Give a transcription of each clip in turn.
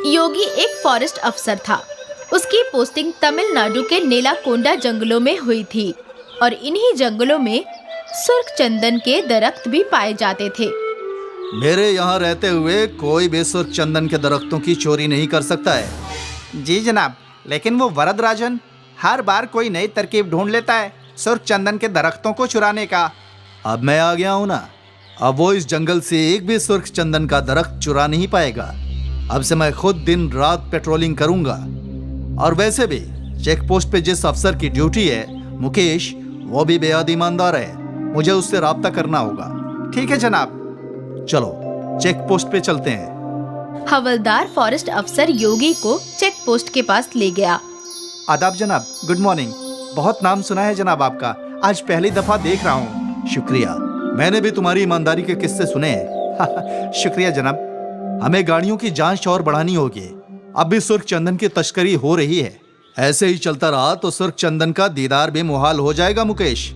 योगी एक फॉरेस्ट अफसर था। उसकी पोस्टिंग तमिलनाडु के नेलाकोंडा जंगलों में हुई थी और इन्हीं जंगलों में सुर्ख चंदन के दरख्त भी पाए जाते थे। मेरे यहाँ रहते हुए कोई भी सुर्ख चंदन के दरख्तों की चोरी नहीं कर सकता है। जी जनाब, लेकिन वो वरदराजन हर बार कोई नई तरकीब ढूंढ लेता है सुर्ख चंदन के दरख्तों को चुराने का। अब मैं आ गया हूँ ना, अब वो इस जंगल से एक भी सुर्ख चंदन का दरख्त चुरा नहीं पाएगा। अब से मैं खुद दिन रात पेट्रोलिंग करूंगा। और वैसे भी चेक पोस्ट पे जिस अफसर की ड्यूटी है मुकेश, वो भी बेहद ईमानदार है। मुझे उससे राब्ता करना होगा। ठीक है जनाब। चलो चेक पोस्ट पे चलते हैं। हवलदार फॉरेस्ट अफसर योगी को चेक पोस्ट के पास ले गया। आदाब जनाब, गुड मॉर्निंग। बहुत नाम सुना है जनाब आपका, आज पहली दफा देख रहा हूँ। शुक्रिया, मैंने भी तुम्हारी ईमानदारी के किस्से सुने हैं। शुक्रिया जनाब। हमें गाड़ियों की जांच और बढ़ानी होगी। अब भी सुर्ख चंदन की तस्करी हो रही है। ऐसे ही चलता रहा तो सुर्ख चंदन का दीदार भी मुहाल हो जाएगा। मुकेश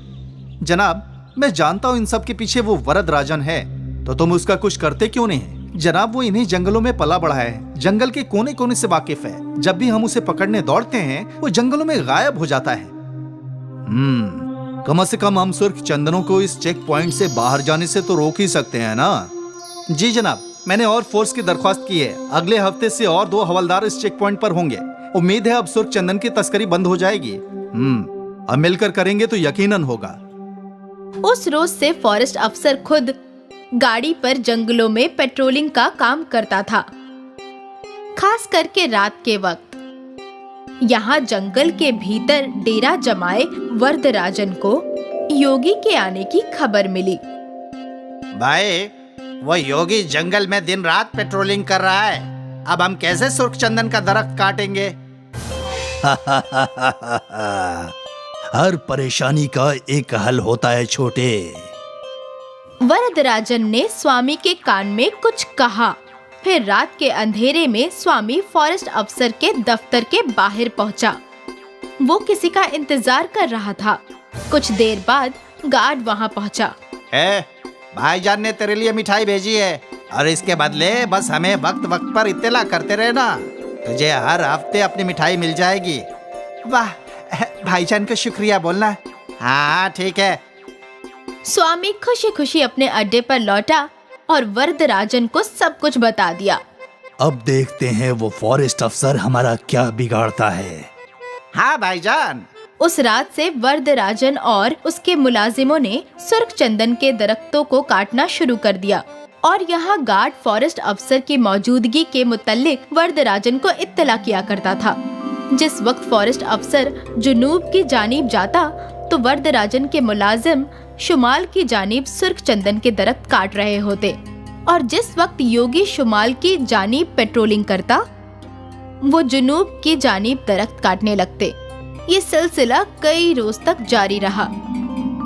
जनाब, मैं जानता हूँ इन सब के पीछे वो वरदराजन है, तो तुम उसका कुछ करते क्यों नहीं? जनाब वो इन्हीं जंगलों में पला बढ़ा है, जंगल के कोने कोने से वाकिफ है। जब भी हम उसे पकड़ने दौड़ते हैं वो जंगलों में गायब हो जाता है। कम से कम हम सुर्ख चंदनों को इस चेक पॉइंट से बाहर जाने से तो रोक ही सकते हैं ना? जी जनाब, मैंने और फोर्स की दरख्वास्त की है। अगले हफ्ते से और 2 हवलदार इस चेक पॉइंट पर होंगे। उम्मीद है अब सुर्ख चंदन की तस्करी बंद हो जाएगी। अब मिलकर करेंगे तो यकीनन होगा। उस रोज से फॉरेस्ट अफसर खुद गाड़ी पर जंगलों में पेट्रोलिंग का काम करता था, खास करके रात के वक्त। यहाँ जंगल के भीतर डेरा जमाए वरदराजन को योगी के आने की खबर मिली। भाई, वो योगी जंगल में दिन रात पेट्रोलिंग कर रहा है। अब हम कैसे सुर्ख चंदन का दरख्त काटेंगे? हर परेशानी का एक हल होता है छोटे। वरदराजन ने स्वामी के कान में कुछ कहा। फिर रात के अंधेरे में स्वामी फॉरेस्ट अफसर के दफ्तर के बाहर पहुंचा। वो किसी का इंतजार कर रहा था। कुछ देर बाद गार्ड वहां पहुंचा। भाईजान ने तेरे लिए मिठाई भेजी है और इसके बदले बस हमें वक्त वक्त पर इत्तला करते रहना। तुझे हर हफ्ते अपनी मिठाई मिल जाएगी। वाह, भाईजान का शुक्रिया बोलना। हाँ ठीक है। स्वामी खुशी खुशी अपने अड्डे पर लौटा और वरदराजन को सब कुछ बता दिया। अब देखते हैं वो फॉरेस्ट अफसर हमारा क्या बिगाड़ता है। हाँ भाईजान। उस रात से वरदराजन और उसके मुलाजिमों ने सुर्ख चंदन के दरख्तों को काटना शुरू कर दिया और यहाँ गार्ड फॉरेस्ट अफसर की मौजूदगी के मुतल्लिक वरदराजन को इत्तला किया करता था। जिस वक्त फॉरेस्ट अफसर जुनूब की जानिब जाता तो वरदराजन के मुलाजिम शुमाल की जानिब सुर्ख चंदन के दरख्त काट रहे होते और जिस वक्त योगी शुमाल की जानिब पेट्रोलिंग करता वो जुनूब की जानिब दरख्त काटने लगते। ये सिलसिला कई रोज तक जारी रहा।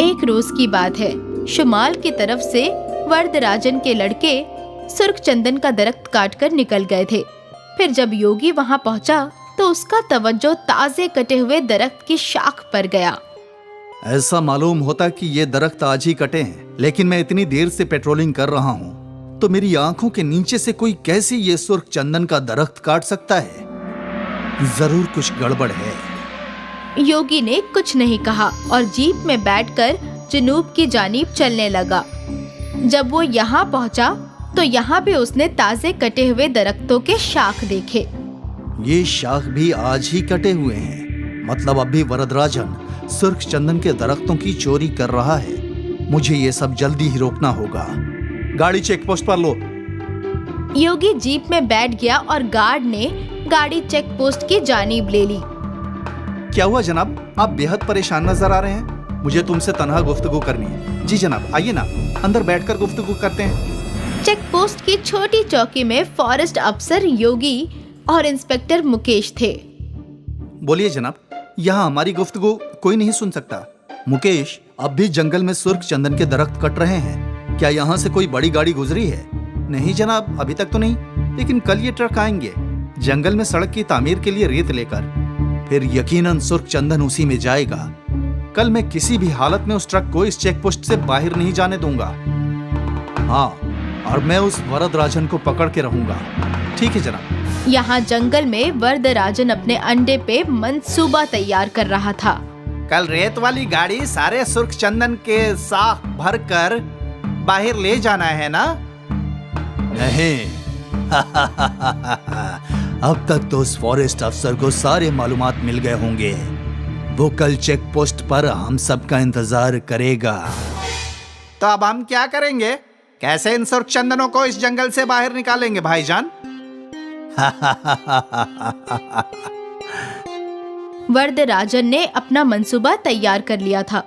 एक रोज की बात है, शुमाल की तरफ से वरदराजन के लड़के सुर्ख चंदन का दरख्त काटकर निकल गए थे। फिर जब योगी वहां पहुंचा तो उसका तवज्जो ताजे कटे हुए दरख्त की शाख पर गया। ऐसा मालूम होता कि ये दरख्त आज ही कटे हैं, लेकिन मैं इतनी देर से पेट्रोलिंग कर रहा हूँ तो मेरी आंखों के नीचे से कोई कैसे ये सुर्ख चंदन का दरख्त काट सकता है? जरूर कुछ गड़बड़ है। योगी ने कुछ नहीं कहा और जीप में बैठकर जुनूब की जानिब चलने लगा। जब वो यहाँ पहुँचा तो यहाँ भी उसने ताजे कटे हुए दरख्तों के शाख देखे। ये शाख भी आज ही कटे हुए हैं, मतलब अभी वरदराजन सुर्ख चंदन के दरख्तों की चोरी कर रहा है। मुझे ये सब जल्दी ही रोकना होगा। गाड़ी चेक पोस्ट पर लो। योगी जीप में बैठ गया और गार्ड ने गाड़ी चेक पोस्ट की जानिब ले ली। क्या हुआ जनाब, आप बेहद परेशान नजर आ रहे हैं। मुझे तुमसे तन्हा गुफ्तगू करनी है। जी जनाब, आइए ना, अंदर बैठकर गुफ्तगू करते हैं। चेक पोस्ट की छोटी चौकी में फॉरेस्ट अफसर योगी और इंस्पेक्टर मुकेश थे। बोलिए जनाब, यहाँ हमारी गुफ्तगू कोई नहीं सुन सकता। मुकेश, अब भी जंगल में सुर्ख चंदन के दरख्त कट रहे हैं। क्या यहाँ से कोई बड़ी गाड़ी गुजरी है? नहीं जनाब, अभी तक तो नहीं, लेकिन कल ये ट्रक आएंगे जंगल में सड़क की तामीर के लिए रेत लेकर। फिर यकीनन सुर्ख चंदन उसी में जाएगा। कल मैं किसी भी हालत में उस ट्रक को इस चेक पोस्ट से बाहर नहीं जाने दूंगा। हाँ, और मैं उस वरदराजन को पकड़ के रहूंगा। ठीक है जनाब। यहाँ जंगल में वरदराजन अपने अंडे पे मंसूबा तैयार कर रहा था। कल रेत वाली गाड़ी सारे सुर्ख चंदन के साथ भरकर बाहर ले जाना है ना? नहीं। अब तक तो उस फॉरेस्ट अफसर को सारे मालूमात मिल गए होंगे। वो कल चेक पोस्ट पर हम सबका इंतजार करेगा। तो अब हम क्या करेंगे? कैसे इन सुर्ख चंदनों को इस जंगल से बाहर निकालेंगे भाईजान? वरदराजन ने अपना मंसूबा तैयार कर लिया था।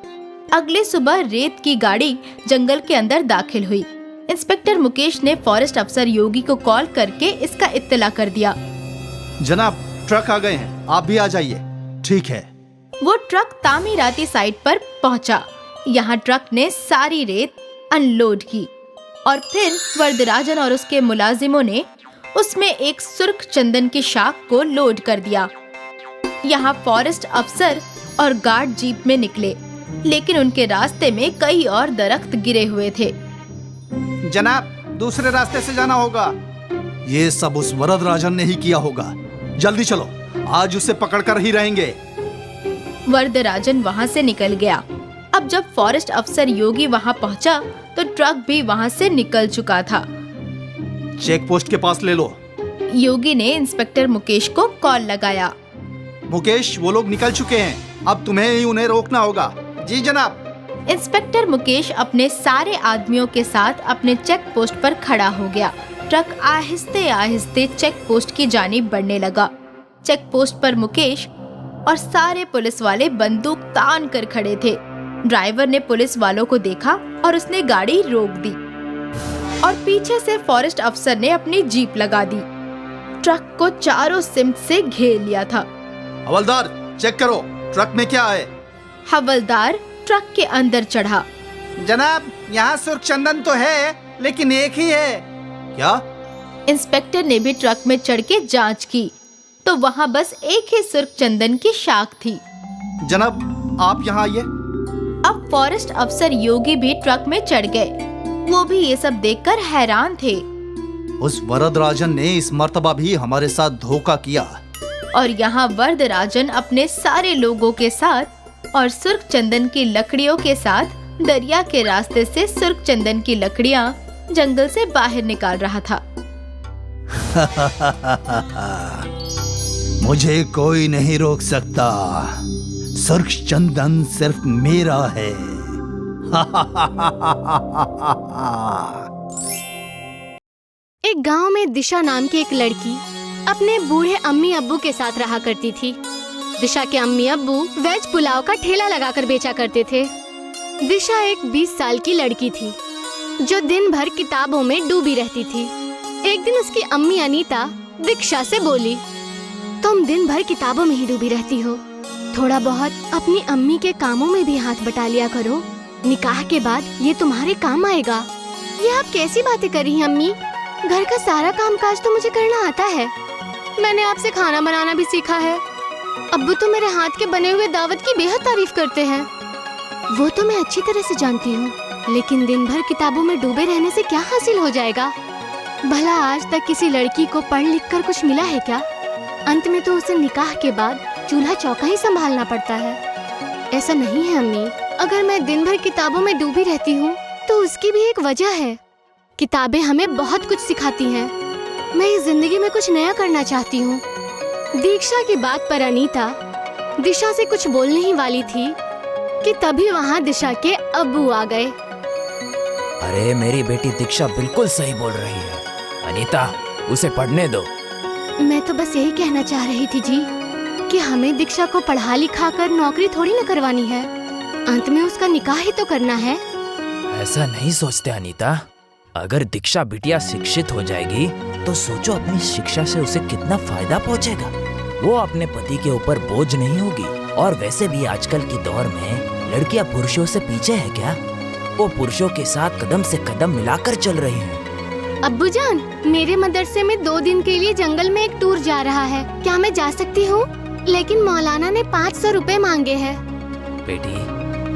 अगले सुबह रेत की गाड़ी जंगल के अंदर दाखिल हुई। इंस्पेक्टर मुकेश ने फॉरेस्ट अफसर योगी को कॉल करके इसका इत्तला कर दिया। जनाब, ट्रक आ गए हैं, आप भी आ जाइए। ठीक है। वो ट्रक तामीराती साइट पर पहुंचा। यहाँ ट्रक ने सारी रेत अनलोड की और फिर वरदराजन और उसके मुलाजिमों ने उसमें एक सुर्ख चंदन की शाख को लोड कर दिया। यहाँ फॉरेस्ट अफसर और गार्ड जीप में निकले, लेकिन उनके रास्ते में कई और दरख्त गिरे हुए थे। जनाब, दूसरे रास्ते से जाना होगा। ये सब उस वरदराजन ने ही किया होगा। जल्दी चलो, आज उसे पकड़कर ही रहेंगे। वरदराजन वहाँ से निकल गया। अब जब फॉरेस्ट अफसर योगी वहाँ पहुँचा तो ट्रक भी वहाँ से निकल चुका था। चेक पोस्ट के पास ले लो। योगी ने इंस्पेक्टर मुकेश को कॉल लगाया। मुकेश, वो लोग निकल चुके हैं, अब तुम्हें ही उन्हें रोकना होगा। जी जनाब। इंस्पेक्टर मुकेश अपने सारे आदमियों के साथ अपने चेक पोस्ट पर खड़ा हो गया। ट्रक आहिस्ते आहिस्ते चेक पोस्ट की जानिब बढ़ने लगा। चेक पोस्ट पर मुकेश और सारे पुलिस वाले बंदूक तान कर खड़े थे। ड्राइवर ने पुलिस वालों को देखा और उसने गाड़ी रोक दी और पीछे से फॉरेस्ट अफसर ने अपनी जीप लगा दी। ट्रक को चारों सिमत से घेर लिया था। हवलदार, चेक करो, ट्रक में क्या है? हवलदार ट्रक के अंदर चढ़ा। जनाब, यहाँ सुर्ख चंदन तो है, लेकिन एक ही है। क्या? इंस्पेक्टर ने भी ट्रक में चढ़ के जांच की तो वहाँ बस एक ही सुर्ख चंदन की शाख थी। जनाब, आप यहाँ आइए। अब फॉरेस्ट अफसर योगी भी ट्रक में चढ़ गए। वो भी ये सब देखकर हैरान थे। उस वरदराजन ने इस मर्तबा भी हमारे साथ धोखा किया। और यहाँ वरदराजन अपने सारे लोगों के साथ और सुर्ख चंदन की लकड़ियों के साथ दरिया के रास्ते से सुर्ख चंदन की लकड़ियाँ जंगल से बाहर निकाल रहा था। मुझे कोई नहीं रोक सकता। सुर्ख चंदन सिर्फ मेरा है। एक गांव में दिशा नाम की एक लड़की अपने बूढ़े अम्मी अब्बू के साथ रहा करती थी। दिशा के अम्मी अब्बू वेज पुलाव का ठेला लगाकर बेचा करते थे। दिशा एक 20 साल की लड़की थी जो दिन भर किताबों में डूबी रहती थी। एक दिन उसकी अम्मी अनीता दीक्षा से बोली, तुम दिन भर किताबों में ही डूबी रहती हो, थोड़ा बहुत अपनी अम्मी के कामों में भी हाथ बटा लिया करो, निकाह के बाद ये तुम्हारे काम आएगा। ये आप कैसी बातें कर रही हैं अम्मी? घर का सारा कामकाज तो मुझे करना आता है। मैंने आपसे खाना बनाना भी सीखा है। अब्बू तो मेरे हाथ के बने हुए दावत की बेहद तारीफ करते हैं। वो तो मैं अच्छी तरह से जानती हूँ, लेकिन दिन भर किताबों में डूबे रहने से क्या हासिल हो जाएगा? भला आज तक किसी लड़की को पढ़ लिख कर कुछ मिला है क्या? अंत में तो उसे निकाह के बाद चूल्हा चौका ही संभालना पड़ता है। ऐसा नहीं है अम्मी, अगर मैं दिन भर किताबों में डूबी रहती हूँ तो उसकी भी एक वजह है। किताबें हमें बहुत कुछ सिखाती हैं। मैं इस जिंदगी में कुछ नया करना चाहती हूँ। दीक्षा की बात पर अनीता दिशा से कुछ बोलने ही वाली थी कि तभी वहाँ दिशा के अब्बू आ गए। अरे मेरी बेटी दीक्षा बिल्कुल सही बोल रही है। अनीता, उसे पढ़ने दो। मैं तो बस यही कहना चाह रही थी जी कि हमें दीक्षा को पढ़ा लिखा कर नौकरी थोड़ी न करवानी है, अंत में उसका निकाह ही तो करना है। ऐसा नहीं सोचते अनीता। अगर दीक्षा बिटिया शिक्षित हो जाएगी तो सोचो अपनी शिक्षा से उसे कितना फायदा पहुंचेगा। वो अपने पति के ऊपर बोझ नहीं होगी। और वैसे भी आजकल के दौर में लड़कियां पुरुषों से पीछे है क्या? वो पुरुषों के साथ कदम से कदम मिलाकर चल रही हैं। अब्बू जान, मेरे मदरसे में 2 दिन के लिए जंगल में एक टूर जा रहा है, क्या मैं जा सकती हूँ? लेकिन मौलाना ने 500 रुपए मांगे हैं। बेटी,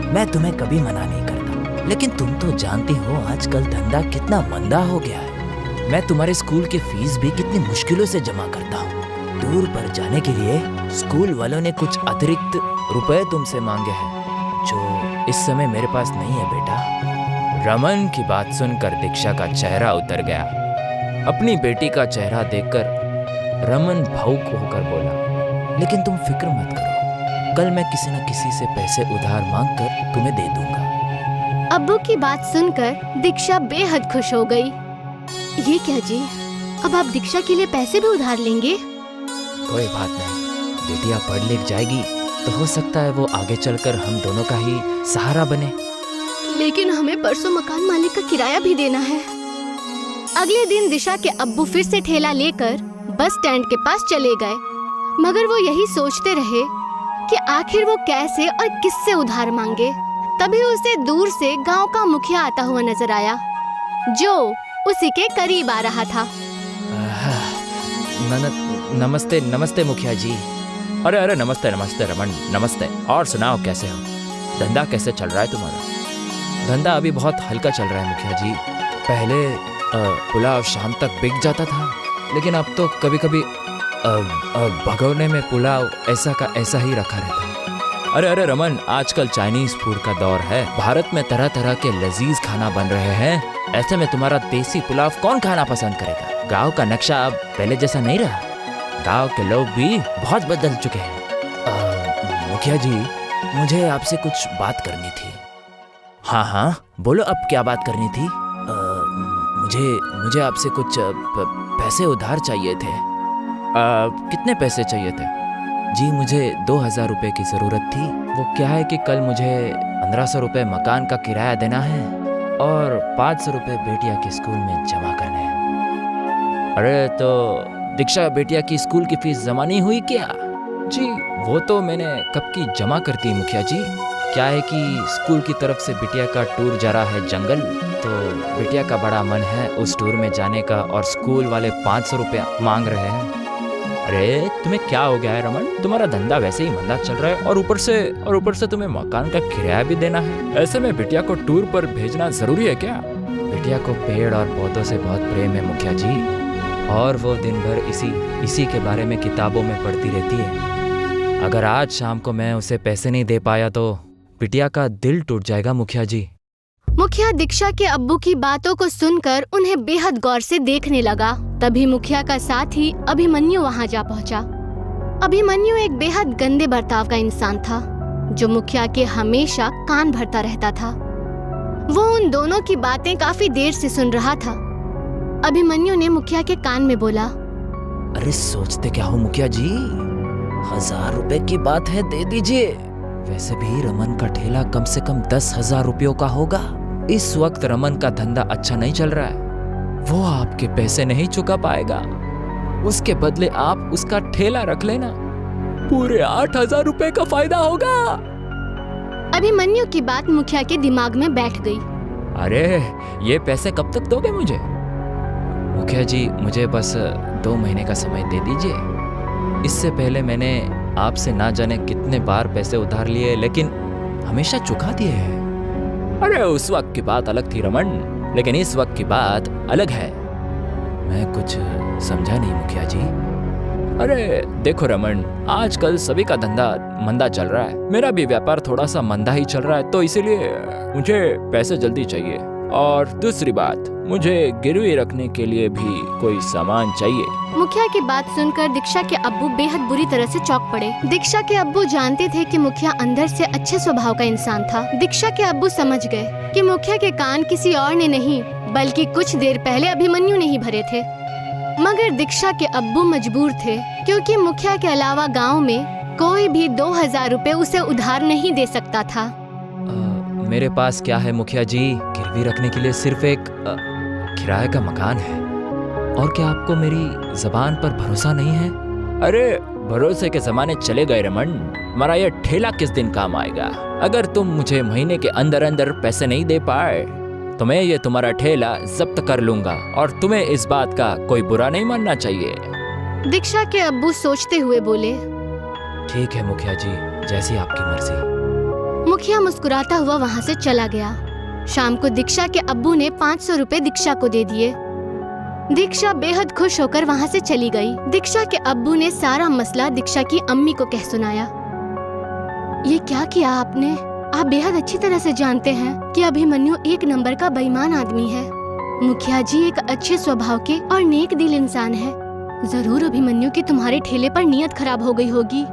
मैं तुम्हें कभी मना नहीं करता, लेकिन तुम तो जानती हो आजकल धंधा कितना मंदा हो गया है। मैं तुम्हारे स्कूल की फीस भी कितनी मुश्किलों से जमा करता हूँ। दूर पर जाने के लिए स्कूल वालों ने कुछ अतिरिक्त रुपए तुमसे मांगे हैं जो इस समय मेरे पास नहीं है बेटा। रमन की बात सुनकर दीक्षा का चेहरा उतर गया। अपनी बेटी का चेहरा देखकर रमन भावुक होकर बोला, लेकिन तुम फिक्र मत करो, कल मैं किसी न किसी से पैसे उधार मांगकर तुम्हें दे दूंगा। अब्बू की बात सुनकर दीक्षा बेहद खुश हो गई। ये क्या जी, अब आप दीक्षा के लिए पैसे भी उधार लेंगे? कोई बात नहीं, बेटिया पढ़ लिख जाएगी तो हो सकता है वो आगे चलकर हम दोनों का ही सहारा बने। लेकिन हमें परसों मकान मालिक का किराया भी देना है। अगले दिन दिशा के अब्बू फिर से ठेला लेकर बस स्टैंड के पास चले गए, मगर वो यही सोचते रहे कि आखिर वो कैसे और किससे उधार मांगे। तभी उसे दूर से गांव का मुखिया आता हुआ नजर आया, जो उसी के करीब आ रहा था। नमस्ते नमस्ते मुखिया जी। अरे अरे नमस्ते नमस्ते रमन, नमस्ते। और सुनाओ कैसे हो, धंधा कैसे चल रहा है तुम्हारा? धंधा अभी बहुत हल्का चल रहा है मुखिया जी। पहले पुलाव शाम तक बिक जाता था, लेकिन अब तो कभी कभी भगोने में पुलाव ऐसा का ऐसा ही रखा रहता है। अरे अरे रमन, आजकल चाइनीज फूड का दौर है। भारत में तरह तरह के लजीज खाना बन रहे हैं। ऐसे में तुम्हारा देसी पुलाव कौन खाना पसंद करेगा? गांव का नक्शा अब पहले जैसा नहीं रहा। गांव के लोग भी बहुत बदल चुके हैं। मुखिया जी, मुझे आपसे कुछ बात करनी थी। हाँ हाँ बोलो, अब क्या बात करनी थी? मुझे आपसे कुछ पैसे उधार चाहिए थे। कितने पैसे चाहिए थे? जी मुझे 2000 रुपये की ज़रूरत थी। वो क्या है कि कल मुझे 1500 रुपये मकान का किराया देना है और 500 रुपये बेटिया के स्कूल में जमा करने हैं। अरे तो दीक्षा बेटिया की स्कूल की फीस जमा नहीं हुई क्या? जी वो तो मैंने कब की जमा कर दी मुखिया जी। क्या है कि स्कूल की तरफ से बिटिया का टूर जा रहा है जंगल, तो बिटिया का बड़ा मन है उस टूर में जाने का और स्कूल वाले 500 रुपया मांग रहे हैं। अरे तुम्हें क्या हो गया है रमन? तुम्हारा धंधा वैसे ही मंदा चल रहा है और ऊपर से तुम्हें मकान का किराया भी देना है। ऐसे में बिटिया को टूर पर भेजना जरूरी है क्या? बिटिया को पेड़ और पौधों से बहुत प्रेम है मुखिया जी, और वो दिन भर इसी के बारे में किताबों में पढ़ती रहती है। अगर आज शाम को मैं उसे पैसे नहीं दे पाया तो बिटिया का दिल टूट जाएगा मुखिया जी। मुखिया दीक्षा के अब्बू की बातों को सुनकर उन्हें बेहद गौर से देखने लगा। तभी मुखिया का साथी अभिमन्यु वहां जा पहुंचा। अभिमन्यु एक बेहद गंदे बर्ताव का इंसान था, जो मुखिया के हमेशा कान भरता रहता था। वो उन दोनों की बातें काफी देर से सुन रहा था। अभिमन्यु ने मुखिया के कान में बोला, अरे सोचते क्या हो मुखिया जी, 1000 रुपए की बात है, दे दीजिए। वैसे भी रमन का ठेला कम से कम 10,000 रुपयों का होगा। इस वक्त रमन का धंधा अच्छा नहीं चल रहा है, वो आपके पैसे नहीं चुका पाएगा। उसके बदले आप उसका ठेला रख लेना, पूरे 8,000 रुपए का फायदा होगा। अभिमन्यु की बात मुखिया के दिमाग में बैठ गई। अरे ये पैसे कब तक दोगे मुझे? मुखिया जी मुझे बस 2 महीने का समय दे दीजिए। इससे पहले मैंने आपसे ना जाने कितने बार पैसे उधार लिए, लेकिन हमेशा चुका दिए हैं। अरे उस वक्त की बात अलग थी रमन, लेकिन इस वक्त की बात अलग है। मैं कुछ समझा नहीं मुखिया जी। अरे देखो रमन, आजकल सभी का धंधा मंदा चल रहा है। मेरा भी व्यापार थोड़ा सा मंदा ही चल रहा है, तो इसीलिए मुझे पैसे जल्दी चाहिए। और दूसरी बात, मुझे गिरवी रखने के लिए भी कोई सामान चाहिए। मुखिया की बात सुनकर दीक्षा के अब्बू बेहद बुरी तरह से चौंक पड़े। दीक्षा के अब्बू जानते थे कि मुखिया अंदर से अच्छे स्वभाव का इंसान था। दीक्षा के अब्बू समझ गए कि मुखिया के कान किसी और ने नहीं, बल्कि कुछ देर पहले अभिमन्यु ने ही भरे थे। मगर दीक्षा के अब्बू मजबूर थे, क्योंकि मुखिया के अलावा गाँव में कोई भी 2000 रुपए उसे उधार नहीं दे सकता था। मेरे पास क्या है मुखिया जी, गिरवी रखने के लिए सिर्फ एक किराए का मकान है। और क्या आपको मेरी जबान पर भरोसा नहीं है? अरे भरोसे के जमाने चले गए रमन। हमारा ये ठेला किस दिन काम आएगा? अगर तुम मुझे महीने के अंदर अंदर पैसे नहीं दे पाए तो मैं ये तुम्हारा ठेला जब्त कर लूंगा, और तुम्हें इस बात का कोई बुरा नहीं मानना चाहिए। दीक्षा के अब्बू सोचते हुए बोले, ठीक है मुखिया जी, जैसी आपकी मर्जी। मुखिया मुस्कुराता हुआ वहाँ से चला गया। शाम को दीक्षा के अब्बू ने 500 रुपए दीक्षा को दे दिए। दीक्षा बेहद खुश होकर वहाँ से चली गई। दीक्षा के अब्बू ने सारा मसला दीक्षा की अम्मी को कह सुनाया। ये क्या किया आपने? आप बेहद अच्छी तरह से जानते हैं कि अभिमन्यु एक नंबर का बेईमान आदमी है। मुखिया जी एक अच्छे स्वभाव के और नेक दिल इंसान है। जरूर अभिमन्यु की तुम्हारे ठेले पर नीयत खराब हो गई होगी।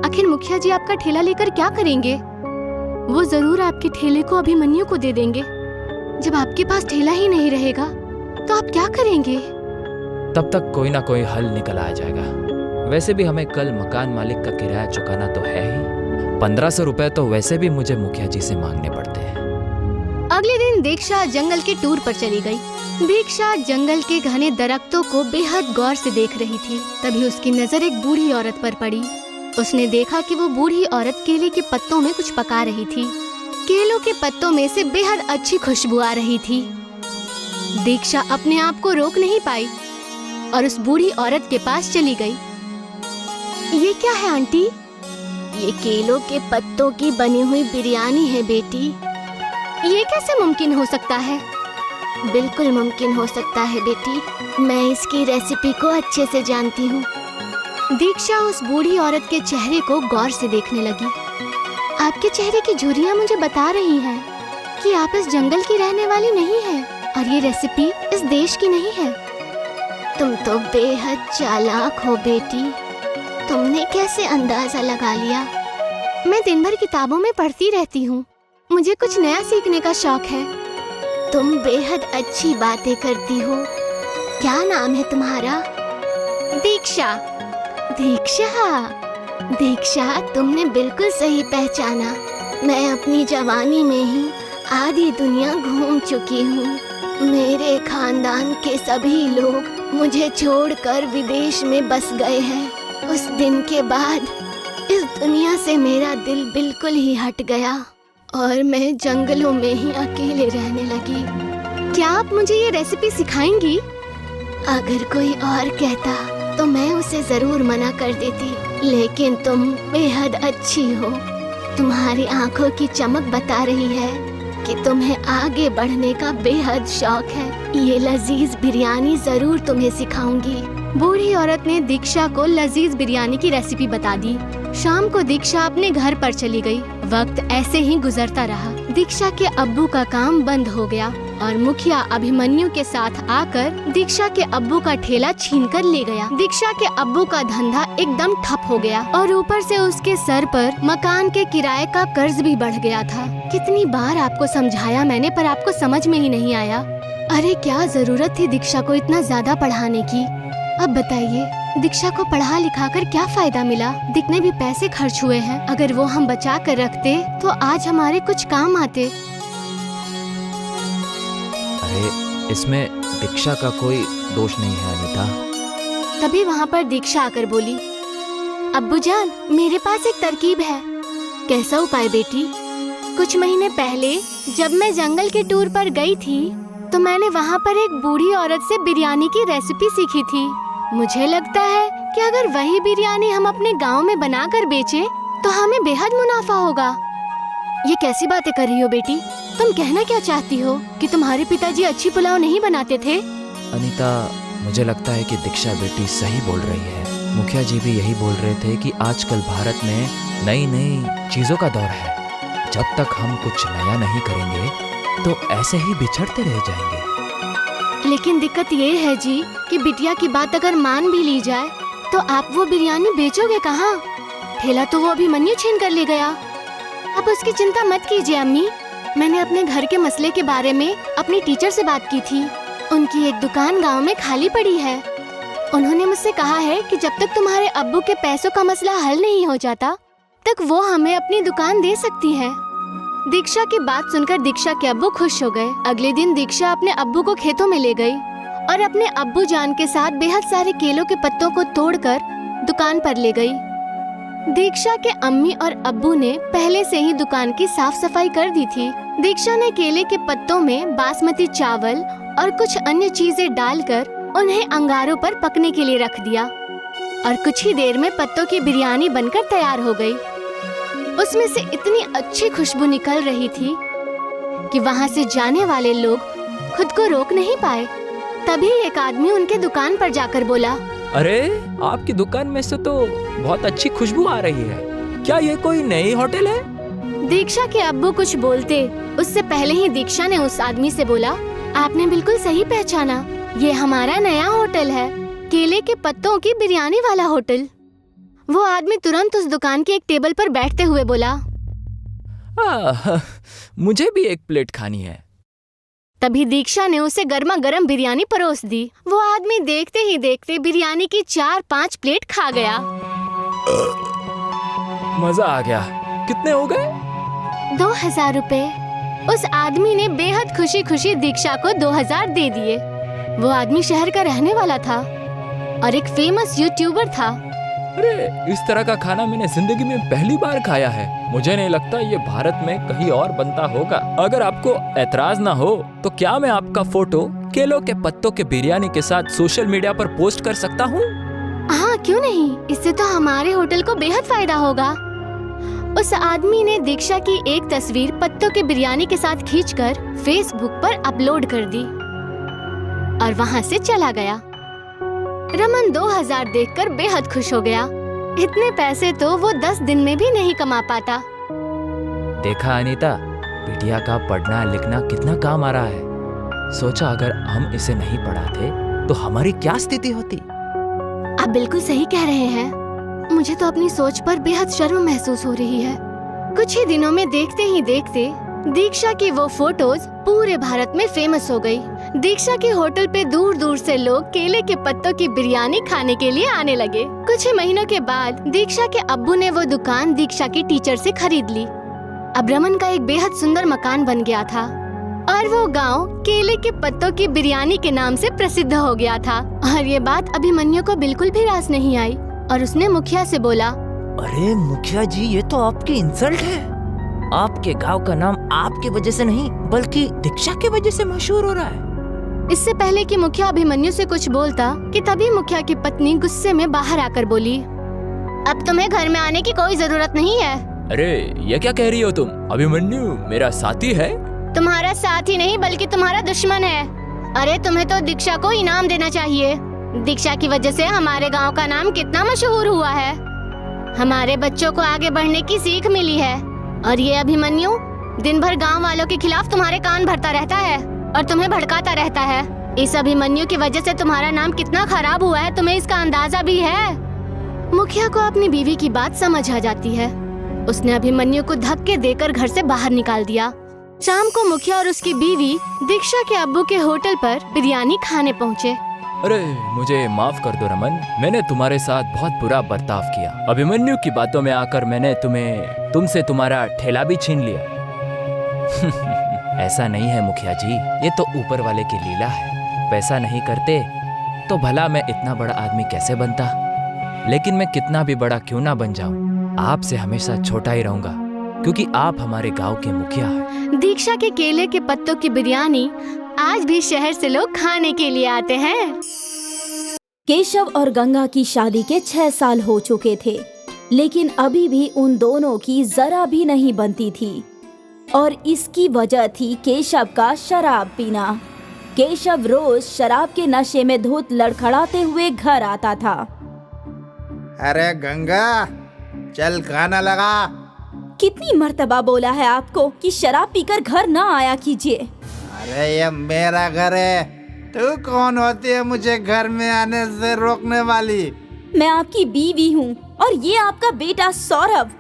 आखिर मुखिया जी आपका ठेला लेकर क्या करेंगे? वो जरूर आपके ठेले को अभिमन्यु को दे देंगे। जब आपके पास ठेला ही नहीं रहेगा तो आप क्या करेंगे? तब तक कोई ना कोई हल निकल आ जाएगा। वैसे भी हमें कल मकान मालिक का किराया चुकाना तो है ही। 1500 रुपए तो वैसे भी मुझे मुखिया जी से मांगने पड़ते हैं। अगले दिन दीक्षा जंगल के टूर पर चली गई। दीक्षा जंगल के घने दरख्तों को बेहद गौर से देख रही थी। तभी उसकी नजर एक बूढ़ी औरत पर पड़ी। उसने देखा कि वो बूढ़ी औरत केले के पत्तों में कुछ पका रही थी। केलों के पत्तों में से बेहद अच्छी खुशबू आ रही थी। दीक्षा अपने आप को रोक नहीं पाई और उस बूढ़ी औरत के पास चली गई। ये क्या है आंटी? ये केलों के पत्तों की बनी हुई बिरयानी है बेटी। ये कैसे मुमकिन हो सकता है? बिल्कुल मुमकिन हो सकता है बेटी। मैं इसकी रेसिपी को अच्छे से जानती हूँ। दीक्षा उस बूढ़ी औरत के चेहरे को गौर से देखने लगी। आपके चेहरे की झुर्रियाँ मुझे बता रही हैं कि आप इस जंगल की रहने वाली नहीं हैं और ये रेसिपी इस देश की नहीं है। तुम तो बेहद चालाक हो बेटी। तुमने कैसे अंदाजा लगा लिया? मैं दिन भर किताबों में पढ़ती रहती हूँ। मुझे कुछ नया सीखने का शौक है। तुम बेहद अच्छी बातें करती हो। क्या नाम है तुम्हारा? दीक्षा। दीक्षा, दीक्षा, तुमने बिल्कुल सही पहचाना। मैं अपनी जवानी में ही आधी दुनिया घूम चुकी हूँ। मेरे खानदान के सभी लोग मुझे छोड़कर विदेश में बस गए हैं। उस दिन के बाद इस दुनिया से मेरा दिल बिल्कुल ही हट गया और मैं जंगलों में ही अकेले रहने लगी। क्या आप मुझे ये रेसिपी सिखाएंगी? अगर कोई और कहता तो मैं उसे जरूर मना कर देती, लेकिन तुम बेहद अच्छी हो। तुम्हारी आंखों की चमक बता रही है कि तुम्हें आगे बढ़ने का बेहद शौक है। ये लजीज बिरयानी जरूर तुम्हें सिखाऊंगी। बूढ़ी औरत ने दीक्षा को लजीज बिरयानी की रेसिपी बता दी। शाम को दीक्षा अपने घर पर चली गई। वक्त ऐसे ही गुजरता रहा। दीक्षा के अब्बू का काम बंद हो गया और मुखिया अभिमन्यु के साथ आकर दीक्षा के अब्बू का ठेला छीनकर ले गया। दीक्षा के अब्बू का धंधा एकदम ठप हो गया और ऊपर से उसके सर पर मकान के किराए का कर्ज भी बढ़ गया था। कितनी बार आपको समझाया मैंने, पर आपको समझ में ही नहीं आया। अरे क्या जरूरत थी दीक्षा को इतना ज्यादा पढ़ाने की? अब बताइए, दीक्षा को पढ़ा लिखा कर क्या फायदा मिला? जितने भी पैसे खर्च हुए हैं, अगर वो हम बचा कर रखते तो आज हमारे कुछ काम आते। अरे इसमें दीक्षा का कोई दोष नहीं है अनीता। तभी वहाँ पर दीक्षा आकर बोली, अब्बू जान, मेरे पास एक तरकीब है। कैसा उपाय बेटी? कुछ महीने पहले जब मैं जंगल के टूर पर गई थी तो मैंने वहाँ पर एक बूढ़ी औरत से बिरयानी की रेसिपी सीखी थी। मुझे लगता है कि अगर वही बिरयानी हम अपने गांव में बनाकर बेचें तो हमें बेहद मुनाफा होगा। ये कैसी बातें कर रही हो बेटी? तुम कहना क्या चाहती हो कि तुम्हारे पिताजी अच्छी पुलाव नहीं बनाते थे? अनीता, मुझे लगता है कि दीक्षा बेटी सही बोल रही है। मुखिया जी भी यही बोल रहे थे कि आजकल भारत में नई नई चीजों का दौर है। जब तक हम कुछ नया नहीं करेंगे तो ऐसे ही बिछड़ते रह जाएंगे। लेकिन दिक्कत ये है जी कि बिटिया की बात अगर मान भी ली जाए तो आप वो बिरयानी बेचोगे कहाँ? ठेला तो वो अभिमन्यु छीन कर ले गया। अब उसकी चिंता मत कीजिए अम्मी। मैंने अपने घर के मसले के बारे में अपनी टीचर से बात की थी। उनकी एक दुकान गांव में खाली पड़ी है। उन्होंने मुझसे कहा है कि जब तक तुम्हारे अब्बू के पैसों का मसला हल नहीं हो जाता तक वो हमें अपनी दुकान दे सकती है। दीक्षा की बात सुनकर दीक्षा के अब्बू खुश हो गए। अगले दिन दीक्षा अपने अब्बू को खेतों में ले गई और अपने अब्बू जान के साथ बेहद सारे केलों के पत्तों को तोड़कर दुकान पर ले गई। दीक्षा के अम्मी और अब्बू ने पहले से ही दुकान की साफ सफाई कर दी थी। दीक्षा ने केले के पत्तों में बासमती चावल और कुछ अन्य चीजें डालकर उन्हें अंगारों पर पकने के लिए रख दिया और कुछ ही देर में पत्तों की बिरयानी बनकर तैयार हो गई। उसमें से इतनी अच्छी खुशबू निकल रही थी कि वहाँ से जाने वाले लोग खुद को रोक नहीं पाए। तभी एक आदमी उनके दुकान पर जाकर बोला, अरे आपकी दुकान में से तो बहुत अच्छी खुशबू आ रही है। क्या ये कोई नई होटल है? दीक्षा के अब्बू कुछ बोलते उससे पहले ही दीक्षा ने उस आदमी से बोला, आपने बिल्कुल सही पहचाना, ये हमारा नया होटल है, केले के पत्तों की बिरयानी वाला होटल। वो आदमी तुरंत उस दुकान के एक टेबल पर बैठते हुए बोला, मुझे भी एक प्लेट खानी है। तभी दीक्षा ने उसे गर्मा गर्म बिरयानी परोस दी। वो आदमी देखते ही देखते बिरयानी की 4-5 प्लेट खा गया। मजा आ गया। कितने हो गए? 2000 रुपए। उस आदमी ने बेहद खुशी खुशी दीक्षा को 2000 दे दिए। वो आदमी शहर का रहने वाला था और एक फेमस यूट्यूबर था। अरे इस तरह का खाना मैंने जिंदगी में पहली बार खाया है। मुझे नहीं लगता ये भारत में कहीं और बनता होगा। अगर आपको एतराज ना हो तो क्या मैं आपका फोटो केलों के पत्तों के बिरयानी के साथ सोशल मीडिया पर पोस्ट कर सकता हूँ? हाँ क्यों नहीं, इससे तो हमारे होटल को बेहद फायदा होगा। उस आदमी ने दीक्षा की एक तस्वीर पत्तों के बिरयानी के साथ खींचकर फेसबुक पर अपलोड कर दी और वहाँ से चला गया। रमन 2000 देखकर बेहद खुश हो गया। इतने पैसे तो वो 10 दिन में भी नहीं कमा पाता। देखा अनीता, बिटिया का पढ़ना लिखना कितना काम आ रहा है। सोचा अगर हम इसे नहीं पढ़ाते तो हमारी क्या स्थिति होती। आप बिल्कुल सही कह रहे हैं। मुझे तो अपनी सोच पर बेहद शर्म महसूस हो रही है। कुछ ही दिनों में देखते ही देखते दीक्षा की वो फोटोज पूरे भारत में फेमस हो गई। दीक्षा के होटल पे दूर दूर से लोग केले के पत्तों की बिरयानी खाने के लिए आने लगे। कुछ ही महीनों के बाद दीक्षा के अब्बू ने वो दुकान दीक्षा की टीचर से खरीद ली। अब रमन का एक बेहद सुंदर मकान बन गया था और वो गांव केले के पत्तों की बिरयानी के नाम से प्रसिद्ध हो गया था। और ये बात अभिमन्यु को बिल्कुल भी रास नहीं आई और उसने मुखिया से बोला, अरे मुखिया जी, ये तो आपकी इंसल्ट है। आपके गांव का नाम आपकी वजह से नहीं बल्कि दीक्षा की वजह से मशहूर हो रहा है। इससे पहले कि मुखिया अभिमन्यु से कुछ बोलता कि तभी मुखिया की पत्नी गुस्से में बाहर आकर बोली, अब तुम्हें घर में आने की कोई जरूरत नहीं है। अरे ये क्या कह रही हो तुम? अभिमन्यु मेरा साथी है। तुम्हारा साथी नहीं बल्कि तुम्हारा दुश्मन है। अरे तुम्हें तो दीक्षा को इनाम देना चाहिए। दीक्षा की वजह से हमारे गांव का नाम कितना मशहूर हुआ है। हमारे बच्चों को आगे बढ़ने की सीख मिली है और ये अभिमन्यु दिन भर गांव वालों के खिलाफ तुम्हारे कान भरता रहता है और तुम्हें भड़काता रहता है। इस अभिमन्यु की वजह से तुम्हारा नाम कितना खराब हुआ है, तुम्हें इसका अंदाजा भी है। मुखिया को अपनी बीवी की बात समझ आ जाती है। उसने अभिमन्यु को धक्के देकर घर से बाहर निकाल दिया। शाम को मुखिया और उसकी बीवी दीक्षा के अब्बू के होटल पर बिरयानी खाने पहुँचे। अरे मुझे माफ कर दो रमन, मैंने तुम्हारे साथ बहुत बुरा बर्ताव किया। अभिमन्यु की बातों में आकर मैंने तुमसे तुम्हारा ठेला भी छीन लिया। ऐसा नहीं है मुखिया जी, ये तो ऊपर वाले की लीला है। वैसा नहीं करते तो भला मैं इतना बड़ा आदमी कैसे बनता। लेकिन मैं कितना भी बड़ा क्यों ना बन जाऊं, आपसे हमेशा छोटा ही रहूंगा क्योंकि आप हमारे गांव के मुखिया हैं। दीक्षा के केले के पत्तों की बिरयानी आज भी शहर से लोग खाने के लिए आते हैं। केशव और गंगा की शादी के 6 साल हो चुके थे, लेकिन अभी भी उन दोनों की जरा भी नहीं बनती थी और इसकी वजह थी केशव का शराब पीना। केशव रोज शराब के नशे में धुत लड़खड़ाते हुए घर आता था। अरे गंगा, चल खाना लगा। कितनी मर्तबा बोला है आपको कि शराब पीकर घर न आया कीजिए। अरे ये मेरा घर है, तू कौन होती है मुझे घर में आने से रोकने वाली? मैं आपकी बीवी हूँ और ये आपका बेटा सौरभ,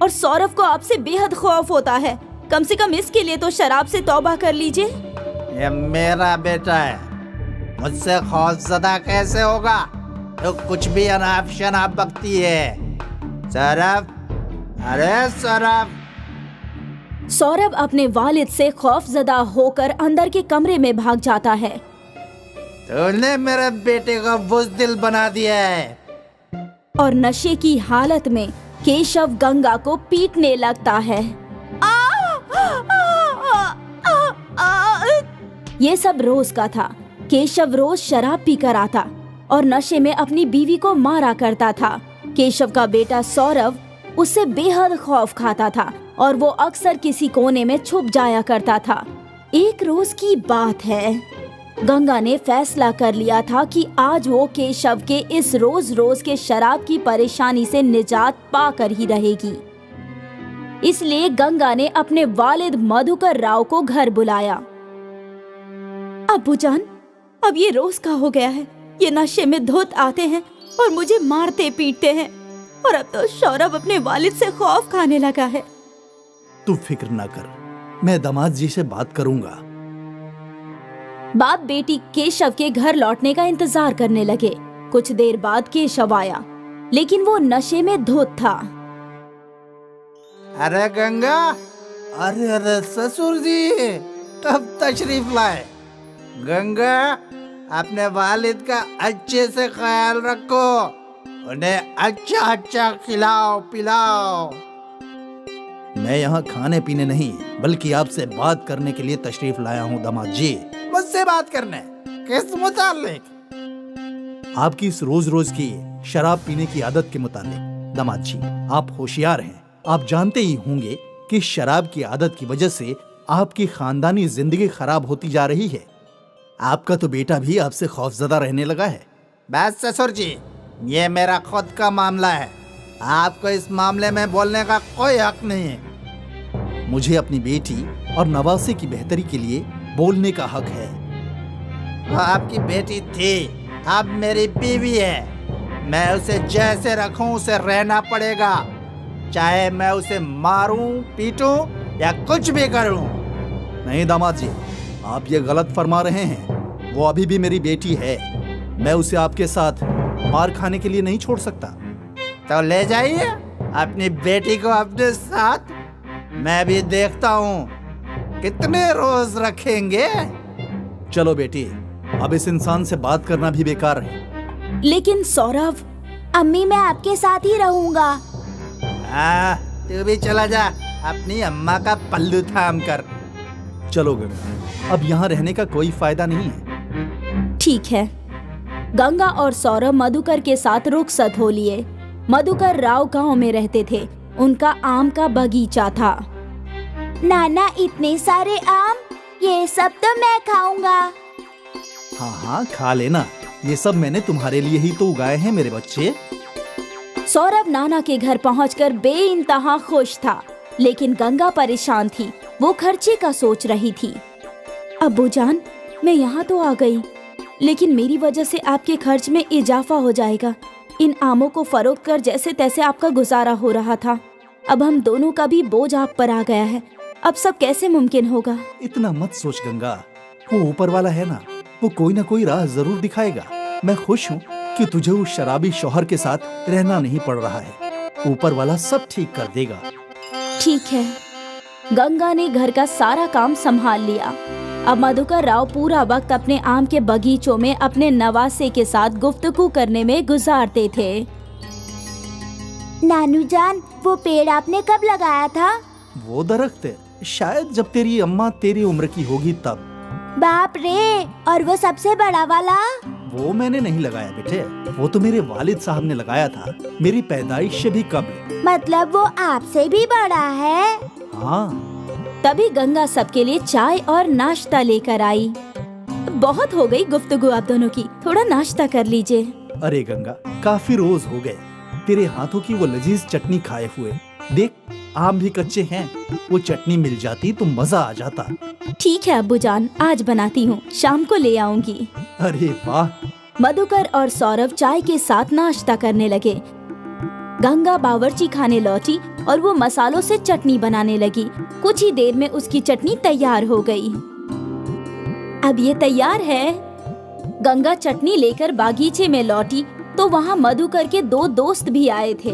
और सौरभ को आपसे बेहद खौफ होता है। कम से कम इसके लिए तो शराब से तौबा कर लीजिए। ये मेरा बेटा है, मुझसे खौफजदा कैसे होगा? तो कुछ भी अनाप शनाप बकती है। सौरभ, अरे सौरभ। सौरभ अपने वालिद से खौफजदा होकर अंदर के कमरे में भाग जाता है। तूने मेरे बेटे को बुज़दिल बना दिया है। और नशे की हालत में केशव गंगा को पीटने लगता है। ये सब रोज का था। केशव रोज शराब पीकर आता और नशे में अपनी बीवी को मारा करता था। केशव का बेटा सौरभ उससे बेहद खौफ खाता था और वो अक्सर किसी कोने में छुप जाया करता था। एक रोज की बात है, गंगा ने फैसला कर लिया था कि आज वो केशव के इस रोज रोज के शराब की परेशानी से निजात पाकर ही रहेगी। इसलिए गंगा ने अपने वालिद मधुकर राव को घर बुलाया। अब्बूजान, अब ये रोज का हो गया है। ये नशे में धुत आते हैं और मुझे मारते पीटते हैं, और अब तो सौरभ अपने वालिद से खौफ खाने लगा है। तू फिक्र ना कर, मैं दामाद जी से बात करूंगा। बाप बेटी केशव के घर लौटने का इंतजार करने लगे। कुछ देर बाद केशव आया, लेकिन वो नशे में धुत था। अरे गंगा, अरे ससुर जी, कब तशरीफ लाए? गंगा, अपने वालिद का अच्छे से ख्याल रखो, उन्हें अच्छा अच्छा खिलाओ पिलाओ। मैं यहाँ खाने पीने नहीं बल्कि आपसे बात करने के लिए तशरीफ लाया हूँ दामाद जी। मुझसे बात करने? किस मुतालिक? आपकी इस रोज रोज की शराब पीने की आदत के मुतालिक। दामाद जी, आप होशियार हैं, आप जानते ही होंगे कि शराब की आदत की वजह से आपकी खानदानी जिंदगी खराब होती जा रही है। आपका तो बेटा भी आपसे खौफजदा रहने लगा है। बस ससुर जी, ये मेरा खुद का मामला है, आपको इस मामले में बोलने का कोई हक नहीं है। मुझे अपनी बेटी और नवासे की बेहतरी के लिए बोलने का हक है। वो आपकी बेटी थी, अब मेरी बीवी है। मैं उसे जैसे रखूं उसे रहना पड़ेगा, चाहे मैं उसे मारूं, पीटूं या कुछ भी करूं। नहीं दामाद जी, आप ये गलत फरमा रहे हैं। वो अभी भी मेरी बेटी है। मैं उसे आपके साथ मार खाने के लिए नहीं छोड़ सकता। तो ले जाइए अपनी बेटी को अपने साथ, मैं भी देखता हूँ कितने रोज रखेंगे। चलो बेटी, अब इस इंसान से बात करना भी बेकार है। लेकिन सौरभ, अम्मी मैं आपके साथ ही रहूंगा। हाँ, तू भी चला जा, अपनी अम्मा का पल्लू थाम कर। चलो गंगा, अब यहाँ रहने का कोई फायदा नहीं है। ठीक है। गंगा और सौरभ मधुकर के साथ रुखसत हो लिए। मधुकर राव गांव में रहते थे। उनका आम का बगीचा था। नाना, इतने सारे आम, ये सब तो मैं खाऊंगा। हाँ हाँ, खा लेना, ये सब मैंने तुम्हारे लिए ही तो उगाए हैं मेरे बच्चे। सौरभ नाना के घर पहुंचकर बेइंतहा खुश था, लेकिन गंगा परेशान थी। वो खर्चे का सोच रही थी। अब्बूजान, मैं यहाँ तो आ गई, लेकिन मेरी वजह से आपके खर्च में इजाफा हो जाएगा। इन आमों को फरोख्त कर जैसे तैसे आपका गुजारा हो रहा था। अब हम दोनों का भी बोझ आप पर आ गया है। अब सब कैसे मुमकिन होगा? इतना मत सोच गंगा, वो ऊपर वाला है ना, वो कोई ना कोई राह जरूर दिखाएगा। मैं खुश हूँ कि तुझे उस शराबी शौहर के साथ रहना नहीं पड़ रहा है। ऊपर वाला सब ठीक कर देगा। ठीक है। गंगा ने घर का सारा काम संभाल लिया। अब मधुकर राव पूरा वक्त अपने आम के बगीचों में अपने नवासे के साथ गुफ्तगू करने में गुजारते थे। नानू जान, वो पेड़ आपने कब लगाया था? वो दरख्त शायद जब तेरी अम्मा तेरी उम्र की होगी तब। बाप रे, और वो सबसे बड़ा वाला? वो मैंने नहीं लगाया बेटे, वो तो मेरे वालिद साहब ने लगाया था, मेरी पैदाइश से भी कबल। मतलब वो आपसे भी बड़ा है? हाँ। तभी गंगा सबके लिए चाय और नाश्ता लेकर आई। बहुत हो गई गुफ्तगू आप दोनों की, थोड़ा नाश्ता कर लीजिए। अरे गंगा, काफी रोज हो गए तेरे हाथों की वो लजीज चटनी खाए हुए। देख, आम भी कच्चे हैं, वो चटनी मिल जाती तो मजा आ जाता। ठीक है अब्बूजान, आज बनाती हूँ, शाम को ले आऊंगी। अरे वाह। मधुकर और सौरभ चाय के साथ नाश्ता करने लगे। गंगा बावर्ची खाने लौटी और वो मसालों से चटनी बनाने लगी। कुछ ही देर में उसकी चटनी तैयार हो गई। अब ये तैयार है। गंगा चटनी लेकर बागीचे में लौटी तो वहाँ मधुकर के दो दोस्त भी आए थे।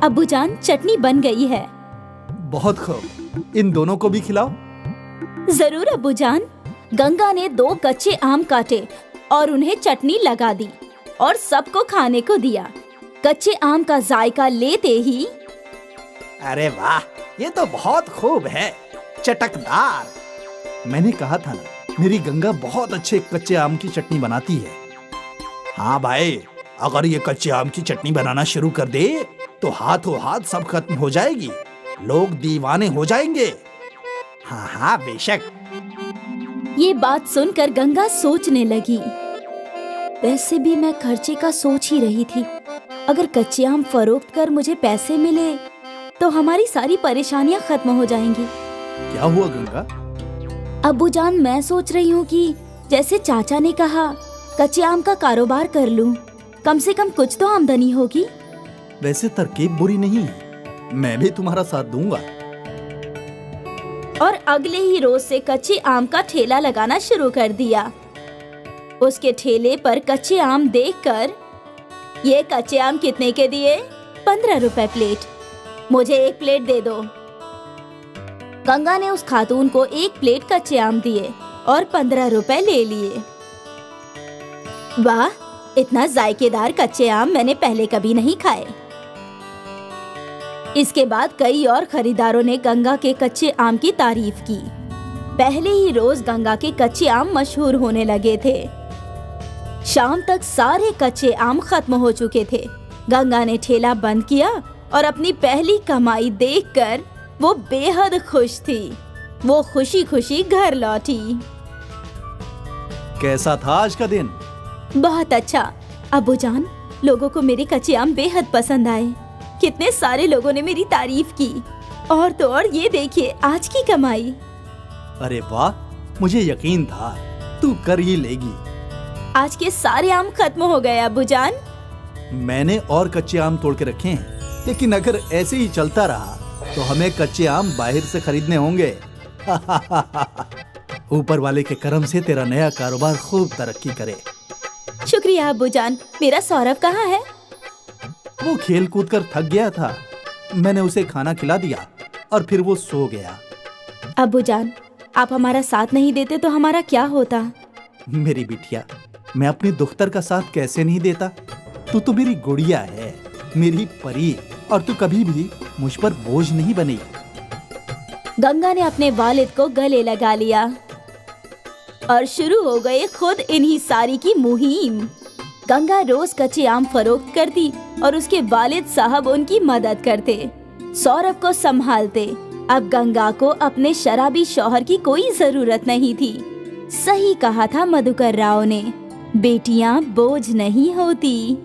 अब्बूजान, चटनी बन गई है। बहुत खूब, इन दोनों को भी खिलाओ। जरूर अब्बूजान। गंगा ने 2 कच्चे आम काटे और उन्हें चटनी लगा दी और सबको खाने को दिया। कच्चे आम का जायका लेते ही, अरे वाह, ये तो बहुत खूब है, चटकदार। मैंने कहा था ना, मेरी गंगा बहुत अच्छे कच्चे आम की चटनी बनाती है। हाँ भाई, अगर ये कच्चे आम की चटनी बनाना शुरू कर दे तो हाथों हाथ सब खत्म हो जाएगी, लोग दीवाने हो जाएंगे। हाँ हाँ बेशक। ये बात सुनकर गंगा सोचने लगी। वैसे भी मैं खर्चे का सोच ही रही थी। अगर कच्चे आम फरोख्त कर मुझे पैसे मिले तो हमारी सारी परेशानियां खत्म हो जाएंगी। क्या हुआ गंगा? अब्बूजान, मैं सोच रही हूँ कि जैसे चाचा ने कहा कच्चे आम का कारोबार कर लूं। कम से कम कुछ तो आमदनी होगी। वैसे तरकीब बुरी नहीं है, मैं भी तुम्हारा साथ दूंगा। और अगले ही रोज से कच्चे आम का ठेला लगाना शुरू कर दिया। उसके ठेले पर कच्चे आम देखकर, ये कच्चे आम कितने के दिए? 15 रुपए प्लेट। मुझे 1 प्लेट दे दो। गंगा ने उस खातून को 1 प्लेट कच्चे आम दिए और 15 रुपए ले लिए। वाह, इतना जायकेदार कच्चे आम मैंने पहले कभी नहीं खाए। इसके बाद कई और खरीदारों ने गंगा के कच्चे आम की तारीफ की। पहले ही रोज गंगा के कच्चे आम मशहूर होने लगे थे। शाम तक सारे कच्चे आम खत्म हो चुके थे। गंगा ने ठेला बंद किया और अपनी पहली कमाई देखकर वो बेहद खुश थी। वो खुशी खुशी घर लौटी। कैसा था आज का दिन? बहुत अच्छा अब्बूजान, लोगों को मेरे कच्चे आम बेहद पसंद आए। कितने सारे लोगों ने मेरी तारीफ की। और तो और ये देखिए आज की कमाई। अरे वाह, मुझे यकीन था तू कर ही लेगी। आज के सारे आम खत्म हो गए अब्बूजान। मैंने और कच्चे आम तोड़ के रखे हैं, लेकिन अगर ऐसे ही चलता रहा तो हमें कच्चे आम बाहर से खरीदने होंगे। ऊपर वाले के करम से तेरा नया कारोबार खूब तरक्की करे। शुक्रिया अब्बूजान। मेरा सौरभ कहाँ है? वो खेल कूद कर थक गया था, मैंने उसे खाना खिला दिया और फिर वो सो गया। अब्बूजान, आप हमारा साथ नहीं देते तो हमारा क्या होता? मेरी बिटिया, मैं अपनी दुख्तर का साथ कैसे नहीं देता? तू तो मेरी गुड़िया है, मेरी परी, और तू कभी भी मुझ पर बोझ नहीं बनी। गंगा ने अपने वालिद को गले लगा लिया और शुरू हो गए खुद इन्हीं सारी की मुहिम। गंगा रोज कच्चे आम फरोख्त करती और उसके वालिद साहब उनकी मदद करते, सौरभ को संभालते। अब गंगा को अपने शराबी शौहर की कोई जरूरत नहीं थी। सही कहा था मधुकर राव ने, बेटियां बोझ नहीं होती।